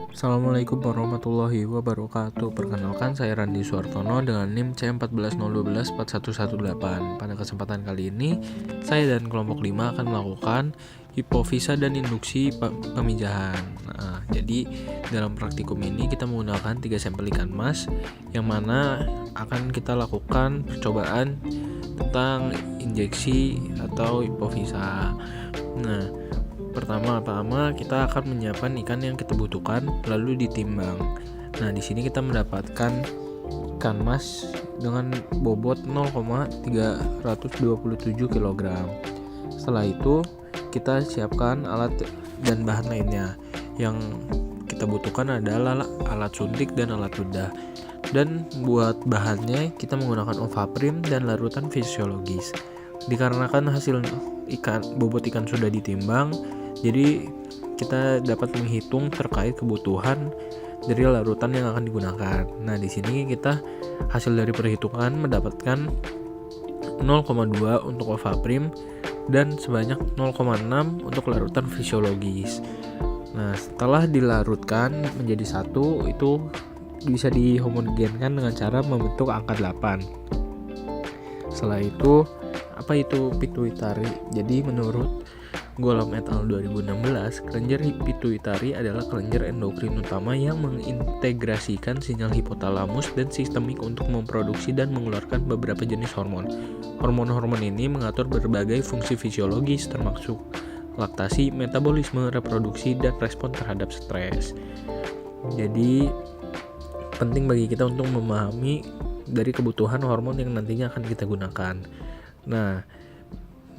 Assalamualaikum warahmatullahi wabarakatuh. Perkenalkan, saya Randi Suartono dengan NIM C140124118. Pada kesempatan kali ini, saya dan kelompok 5 akan melakukan hipofisa dan induksi pemijahan. Jadi dalam praktikum ini kita menggunakan 3 sampel ikan mas, yang mana akan kita lakukan percobaan tentang injeksi atau hipofisa. Pertama-tama kita akan menyiapkan ikan yang kita butuhkan, lalu ditimbang. Di sini kita mendapatkan ikan mas dengan bobot 0,327 kg. Setelah itu kita siapkan alat dan bahan lainnya. Yang kita butuhkan adalah alat suntik dan alat bedah. Dan buat bahannya kita menggunakan ovaprim dan larutan fisiologis. Dikarenakan hasil bobot ikan sudah ditimbang, jadi kita dapat menghitung terkait kebutuhan dari larutan yang akan digunakan. Di sini kita hasil dari perhitungan mendapatkan 0,2 untuk ovaprim dan sebanyak 0,6 untuk larutan fisiologis. Setelah dilarutkan menjadi satu, itu bisa dihomogenkan dengan cara membentuk angka 8. Setelah itu, apa itu pituitari? Jadi menurut Golom et al. 2016, kelenjar pituitari adalah kelenjar endokrin utama yang mengintegrasikan sinyal hipotalamus dan sistemik untuk memproduksi dan mengeluarkan beberapa jenis hormon. Hormon-hormon ini mengatur berbagai fungsi fisiologis termasuk laktasi, metabolisme, reproduksi, dan respon terhadap stres. Jadi penting bagi kita untuk memahami dari kebutuhan hormon yang nantinya akan kita gunakan.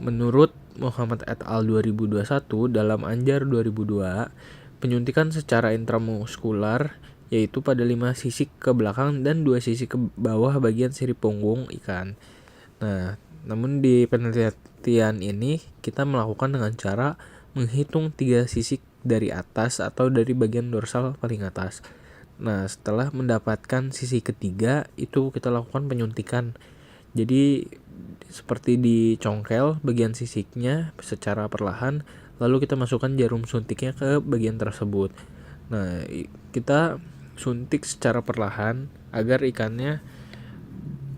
Menurut Muhammad et al. 2021 dalam Anjar 2002, penyuntikan secara intramuskular yaitu pada 5 sisi ke belakang dan 2 sisi ke bawah bagian sirip punggung ikan. Namun di penelitian ini kita melakukan dengan cara menghitung 3 sisi dari atas atau dari bagian dorsal paling atas. Setelah mendapatkan sisi ketiga, itu kita lakukan penyuntikan. Jadi seperti dicongkel bagian sisiknya secara perlahan, lalu kita masukkan jarum suntiknya ke bagian tersebut. Kita suntik secara perlahan agar ikannya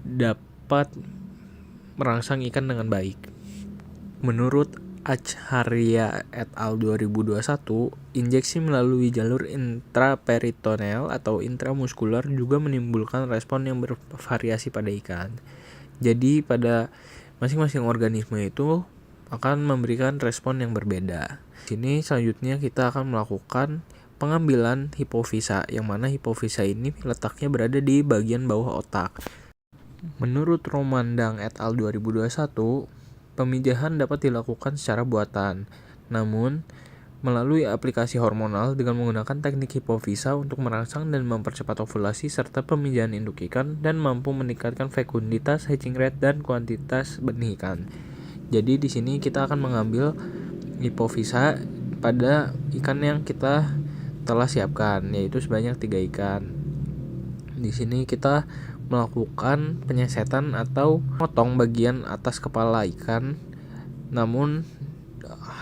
dapat merangsang ikan dengan baik. Menurut Acharya et al. 2021, injeksi melalui jalur intraperitoneal atau intramuskular juga menimbulkan respon yang bervariasi pada ikan. Jadi pada masing-masing organisme itu akan memberikan respon yang berbeda. Di sini selanjutnya kita akan melakukan pengambilan hipofisa, yang mana hipofisa ini letaknya berada di bagian bawah otak. Menurut Romandang et al. 2021, pemijahan dapat dilakukan secara buatan, namun melalui aplikasi hormonal dengan menggunakan teknik hipofisa untuk merangsang dan mempercepat ovulasi serta pemijahan induk ikan dan mampu meningkatkan fekunditas, hatching rate, dan kuantitas benih ikan. Jadi di sini kita akan mengambil hipofisa pada ikan yang kita telah siapkan, yaitu sebanyak 3 ikan. Di sini kita melakukan penyesetan atau potong bagian atas kepala ikan, namun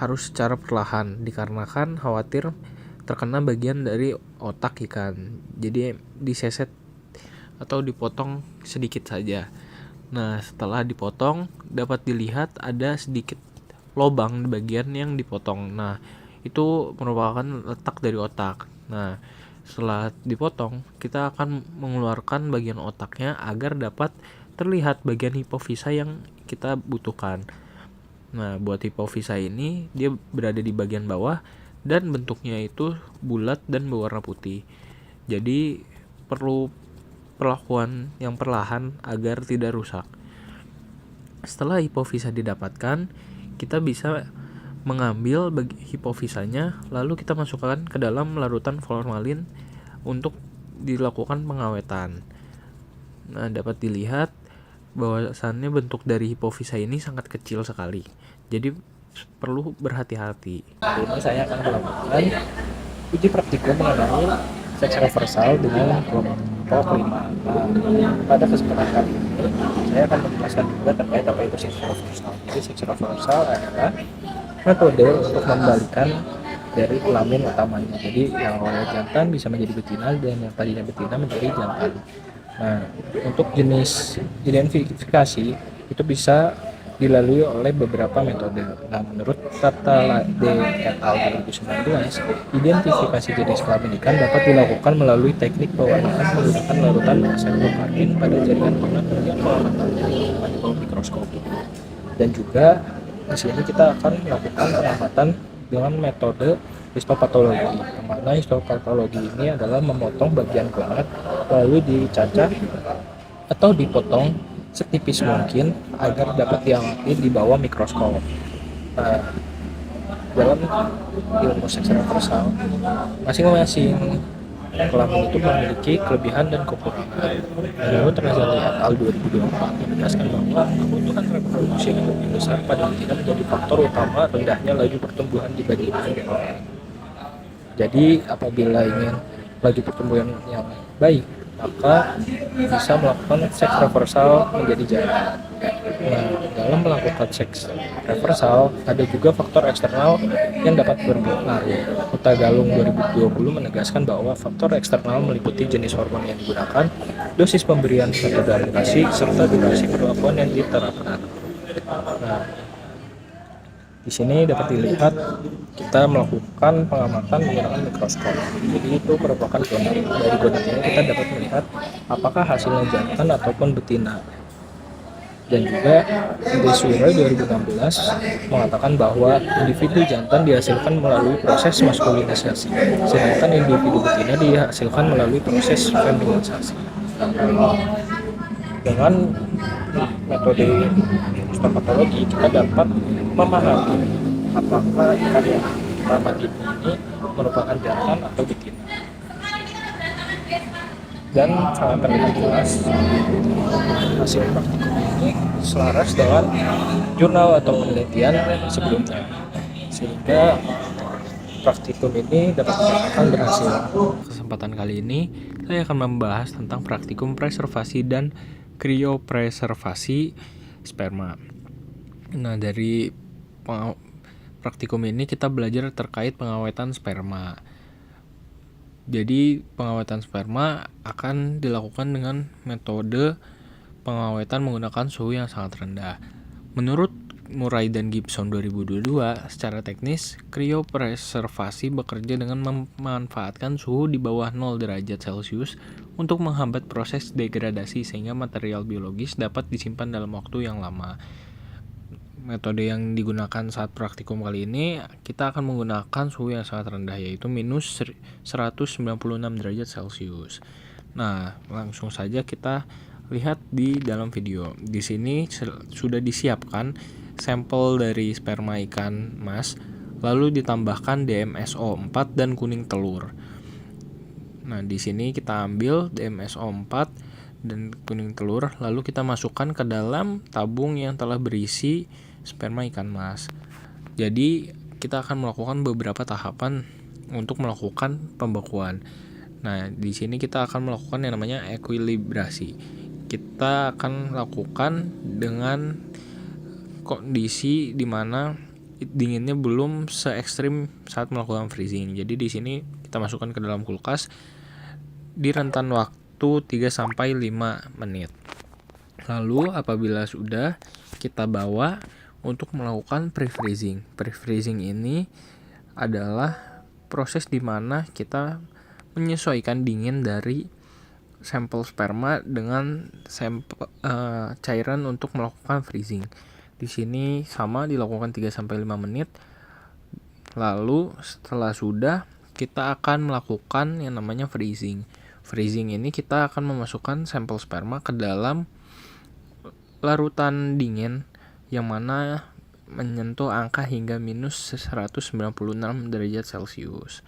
harus secara perlahan dikarenakan khawatir terkena bagian dari otak ikan. Jadi diseset atau dipotong sedikit saja. Setelah dipotong dapat dilihat ada sedikit lubang di bagian yang dipotong. Itu merupakan letak dari otak. Setelah dipotong, kita akan mengeluarkan bagian otaknya agar dapat terlihat bagian hipofisa yang kita butuhkan. Buat hipofisa ini dia berada di bagian bawah dan bentuknya itu bulat dan berwarna putih. Jadi perlu perlakuan yang perlahan agar tidak rusak. Setelah hipofisa didapatkan, kita bisa mengambil hipofisanya lalu kita masukkan ke dalam larutan formalin untuk dilakukan pengawetan. Dapat dilihat bahwasannya bentuk dari hipofisa ini sangat kecil sekali, jadi perlu berhati-hati. Ini saya akan melakukan uji praktikum mengenai seks reversal dengan kelompok 5. Pada kesempatan kali ini saya akan menjelaskan juga terkait apa itu seks reversal. Jadi seks reversal adalah metode untuk membalikan dari kelamin utamanya. Jadi yang awalnya jantan bisa menjadi betina dan yang tadinya betina menjadi jantan. Nah, untuk jenis identifikasi itu bisa dilalui oleh beberapa metode. Nah, menurut kata D. et al. 2019, identifikasi jenis kelamin ikan dapat dilakukan melalui teknik pewarnaan menggunakan larutan asetilkarmin pada jaringan konak yang pengamatannya dilakukan di bawah mikroskop. Dan juga di sini kita akan melakukan pengamatan dengan metode histopatologi. Yang mana histopatologi ini adalah memotong bagian gonad lalu dicacah atau dipotong setipis mungkin agar dapat diamati di bawah mikroskop. Nah, dalam ilmu seks reversal, masing-masing kelamin itu memiliki kelebihan dan kekurangan. Menurut Razali et al. 2024 menegaskan bahwa kebutuhan reproduksi yang lebih besar pada betina menjadi faktor utama rendahnya laju pertumbuhan dibandingkan betina. Jadi apabila ingin laju pertumbuhan yang baik, maka bisa melakukan seks reversal menjadi jantan. Nah, dalam melakukan seks reversal ada juga faktor eksternal yang dapat berpengaruh. Huta Galung 2020 menegaskan bahwa faktor eksternal meliputi jenis hormon yang digunakan, dosis pemberian metode aplikasi, serta durasi perlakuan yang diterapkan. Nah, di sini dapat dilihat kita melakukan pengamatan menggunakan mikroskop. Jadi itu merupakan gonad. Dari gonad ini kita dapat melihat apakah hasilnya jantan ataupun betina. Dan juga Deswire 2016 mengatakan bahwa individu jantan dihasilkan melalui proses maskulinisasi, sedangkan individu betina dihasilkan melalui proses feminisasi. Dengan metode histopatologi kita dapat memahami apakah ikan yang kita mati ini merupakan jantan atau betina. Dan sangat terlihat jelas hasil praktikum ini selaras dengan jurnal atau penelitian sebelumnya, sehingga praktikum ini dapat dikatakan berhasil. Kesempatan kali ini saya akan membahas tentang praktikum preservasi dan kriopreservasi sperma. Nah, dari praktikum ini kita belajar terkait pengawetan sperma. Jadi pengawetan sperma akan dilakukan dengan metode pengawetan menggunakan suhu yang sangat rendah. Menurut Murray dan Gibson 2022, secara teknis, kriopreservasi bekerja dengan memanfaatkan suhu di bawah 0 derajat Celcius untuk menghambat proses degradasi sehingga material biologis dapat disimpan dalam waktu yang lama. Metode yang digunakan saat praktikum kali ini, kita akan menggunakan suhu yang sangat rendah, yaitu minus 196 derajat Celcius. Nah, langsung saja kita lihat di dalam video. Di sini sudah disiapkan sampel dari sperma ikan mas, lalu ditambahkan DMSO4 dan kuning telur. Nah, di sini kita ambil DMSO4 dan kuning telur, lalu kita masukkan ke dalam tabung yang telah berisi sperma ikan mas. Jadi kita akan melakukan beberapa tahapan untuk melakukan pembekuan. Nah, di sini kita akan melakukan yang namanya ekuilibrasi. Kita akan lakukan dengan kondisi di mana dinginnya belum se ekstrim saat melakukan freezing. Jadi di sini kita masukkan ke dalam kulkas di rentan waktu 3-5 menit. Lalu apabila sudah, kita bawa untuk melakukan pre-freezing. Pre-freezing ini adalah proses di mana kita menyesuaikan dingin dari sampel sperma dengan cairan untuk melakukan freezing. Di sini sama dilakukan 3-5 menit. Lalu setelah sudah, kita akan melakukan yang namanya freezing. Freezing ini kita akan memasukkan sampel sperma ke dalam larutan dingin yang mana menyentuh angka hingga minus 196 derajat Celcius.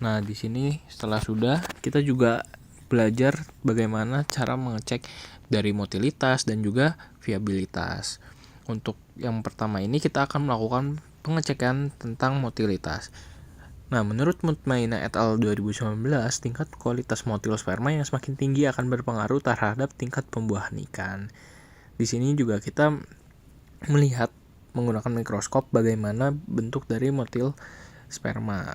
Nah, di sini setelah sudah, kita juga belajar bagaimana cara mengecek dari motilitas dan juga viabilitas. Untuk yang pertama ini kita akan melakukan pengecekan tentang motilitas. Nah, menurut Mutmainah et al. 2019, tingkat kualitas motil sperma yang semakin tinggi akan berpengaruh terhadap tingkat pembuahan ikan. Di sini juga kita melihat menggunakan mikroskop bagaimana bentuk dari motil sperma.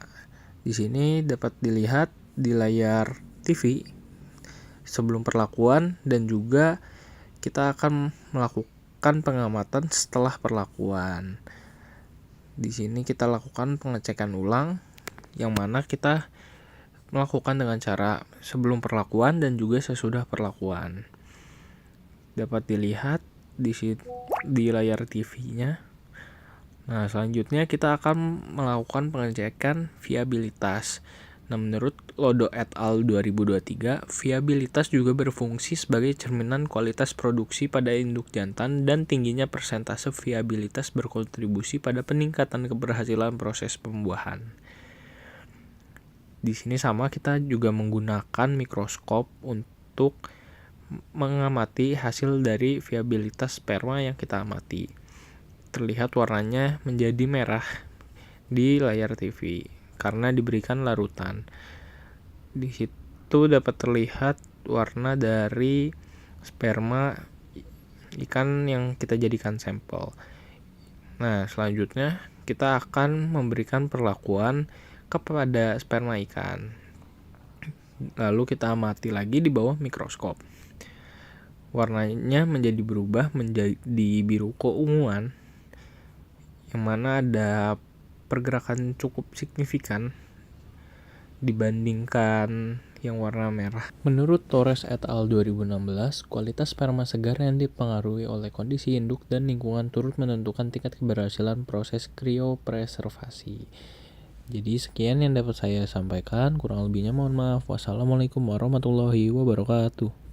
Di sini dapat dilihat di layar TV sebelum perlakuan, dan juga kita akan melakukan pengamatan setelah perlakuan. Di sini kita lakukan pengecekan ulang, yang mana kita melakukan dengan cara sebelum perlakuan dan juga sesudah perlakuan. Dapat dilihat di layar TV-nya. Nah, selanjutnya kita akan melakukan pengecekan viabilitas. Nah, menurut Lodo et al. 2023, viabilitas juga berfungsi sebagai cerminan kualitas produksi pada induk jantan, dan tingginya persentase viabilitas berkontribusi pada peningkatan keberhasilan proses pembuahan. Di sini sama, kita juga menggunakan mikroskop untuk mengamati hasil dari viabilitas sperma yang kita amati. Terlihat warnanya menjadi merah di layar TV karena diberikan larutan. Di situ dapat terlihat warna dari sperma ikan yang kita jadikan sampel. Nah, selanjutnya kita akan memberikan perlakuan kepada sperma ikan. Lalu kita amati lagi di bawah mikroskop. Warnanya menjadi berubah menjadi biru keunguan, yang mana ada pergerakan cukup signifikan dibandingkan yang warna merah. Menurut Torres et al. 2016, kualitas sperma segar yang dipengaruhi oleh kondisi induk dan lingkungan turut menentukan tingkat keberhasilan proses kriopreservasi. Jadi sekian yang dapat saya sampaikan, kurang lebihnya mohon maaf. Wassalamualaikum warahmatullahi wabarakatuh.